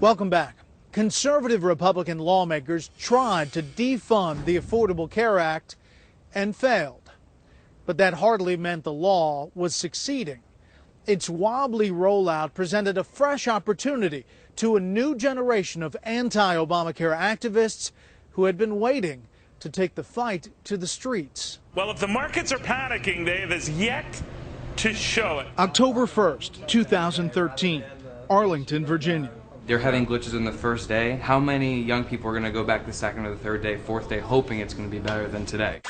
Welcome back. Conservative Republican lawmakers tried to defund the Affordable Care Act and failed. But that hardly meant the law was succeeding. Its wobbly rollout presented a fresh opportunity to a new generation of anti-Obamacare activists who had been waiting to take the fight to the streets. Well, if the markets are panicking, they have yet to show it. October 1st, 2013, Arlington, Virginia. They're having glitches in the first day. How many young people are going to go back the second or the third day, fourth day, hoping it's going to be better than today?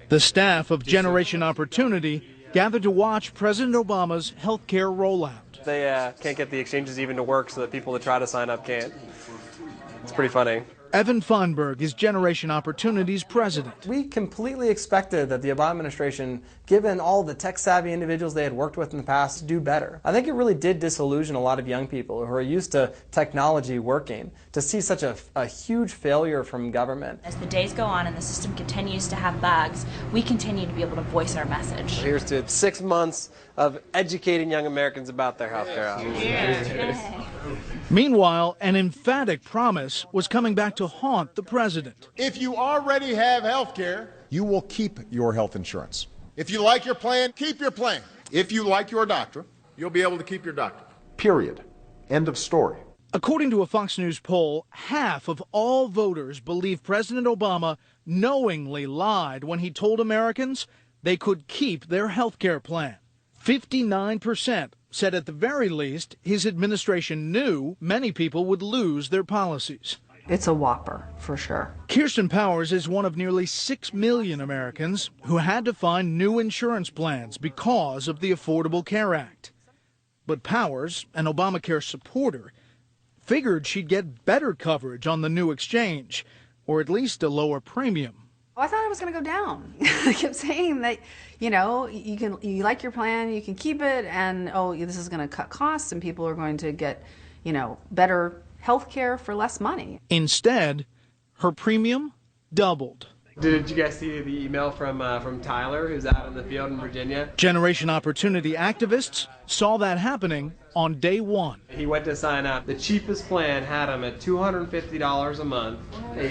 The staff of Generation Opportunity gathered to watch President Obama's health care rollout. They can't get the exchanges even to work, so that people that try to sign up can't. It's pretty funny. Evan Feinberg is Generation Opportunity's president. We completely expected that the Obama administration, given all the tech-savvy individuals they had worked with in the past, to do better. I think it really did disillusion a lot of young people who are used to technology working to see such a huge failure from government. As the days go on and the system continues to have bugs, we continue to be able to voice our message. Here's to 6 months of educating young Americans about their health care options. Meanwhile, an emphatic promise was coming back to haunt the president. If you already have health care, you will keep your health insurance. If you like your plan, keep your plan. If you like your doctor, you'll be able to keep your doctor. Period. End of story. According to a Fox News poll, half of all voters believe President Obama knowingly lied when he told Americans they could keep their health care plan. 59% said at the very least his administration knew many people would lose their policies. It's a whopper, for sure. Kirsten Powers is one of nearly 6 million Americans who had to find new insurance plans because of the Affordable Care Act. But Powers, an Obamacare supporter, figured she'd get better coverage on the new exchange, or at least a lower premium. I thought it was going to go down. I kept saying that, you like your plan, you can keep it, and this is going to cut costs, and people are going to get, better health care for less money. Instead, her premium doubled. Did you guys see the email from Tyler, who's out in the field in Virginia? Generation Opportunity activists saw that happening on day one. He went to sign up. The cheapest plan had him at $250 a month, a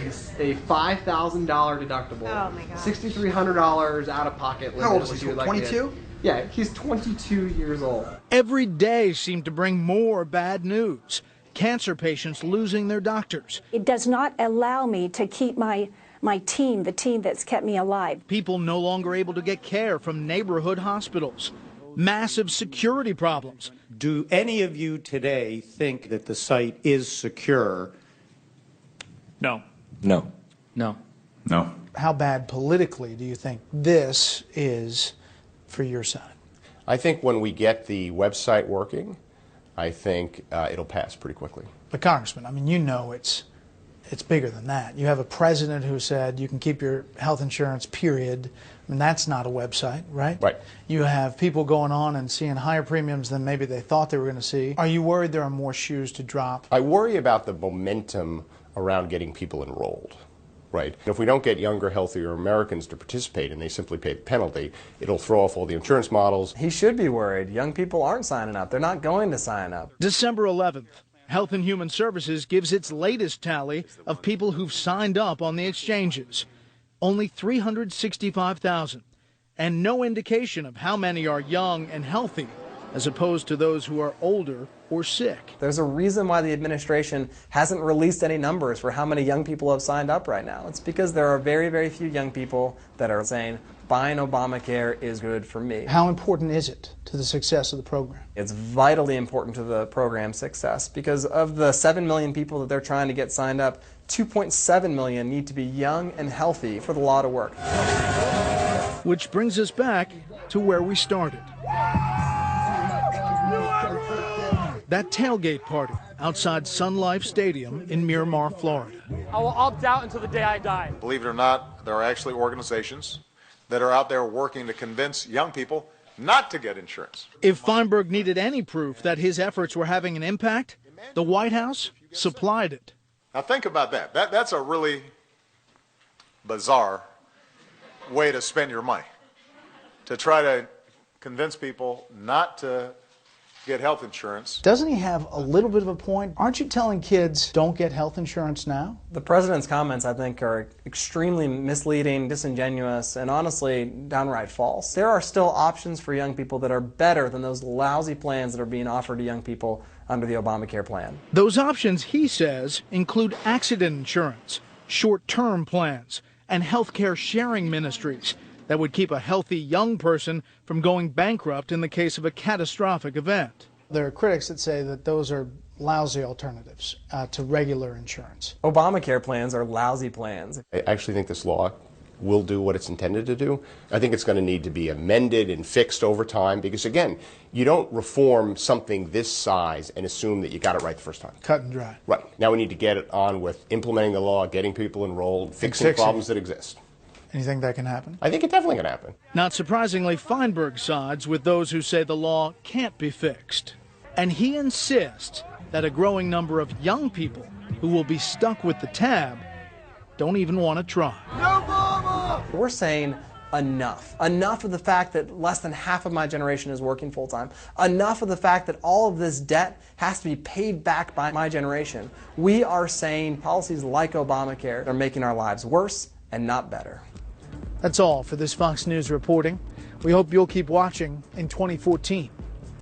$5,000 deductible, oh my God, $6,300 out of pocket limit. How old is he? 22? Yeah, he's 22 years old. Every day seemed to bring more bad news. Cancer patients losing their doctors. It does not allow me to keep my team, the team that's kept me alive. People no longer able to get care from neighborhood hospitals. Massive security problems. Do any of you today think that the site is secure? No. No. No. No. How bad politically do you think this is for your side? I think when we get the website working, I think it'll pass pretty quickly. But Congressman, it's bigger than that. You have a president who said you can keep your health insurance, period. That's not a website, right? Right. You have people going on and seeing higher premiums than maybe they thought they were going to see. Are you worried there are more shoes to drop? I worry about the momentum around getting people enrolled, right? If we don't get younger, healthier Americans to participate and they simply pay the penalty, it'll throw off all the insurance models. He should be worried. Young people aren't signing up. They're not going to sign up. December 11th. Health and Human Services gives its latest tally of people who've signed up on the exchanges. Only 365,000, and no indication of how many are young and healthy, as opposed to those who are older or sick. There's a reason why the administration hasn't released any numbers for how many young people have signed up right now. It's because there are very, very few young people that are saying, buying Obamacare is good for me. How important is it to the success of the program? It's vitally important to the program's success because of the 7 million people that they're trying to get signed up, 2.7 million need to be young and healthy for the law to work. Which brings us back to where we started. That tailgate party outside Sun Life Stadium in Miramar, Florida. I will opt out until the day I die. Believe it or not, there are actually organizations that are out there working to convince young people not to get insurance. If Feinberg needed any proof that his efforts were having an impact, the White House supplied it. Now think about that. That's a really bizarre way to spend your money, to try to convince people not to get health insurance. Doesn't he have a little bit of a point? Aren't you telling kids don't get health insurance now? The president's comments, I think, are extremely misleading, disingenuous, and honestly downright false. There are still options for young people that are better than those lousy plans that are being offered to young people under the Obamacare plan. Those options, he says, include accident insurance, short-term plans, and health care sharing ministries that would keep a healthy young person from going bankrupt in the case of a catastrophic event. There are critics that say that those are lousy alternatives to regular insurance. Obamacare plans are lousy plans. I actually think this law will do what it's intended to do. I think it's going to need to be amended and fixed over time because, again, you don't reform something this size and assume that you got it right the first time. Cut and dry. Right. Now we need to get it on with implementing the law, getting people enrolled, fixing problems that exist. And you think that can happen? I think it definitely can happen. Not surprisingly, Feinberg sides with those who say the law can't be fixed. And he insists that a growing number of young people who will be stuck with the tab don't even want to try. We're saying enough. Enough of the fact that less than half of my generation is working full-time. Enough of the fact that all of this debt has to be paid back by my generation. We are saying policies like Obamacare are making our lives worse and not better. That's all for this Fox News reporting. We hope you'll keep watching in 2014.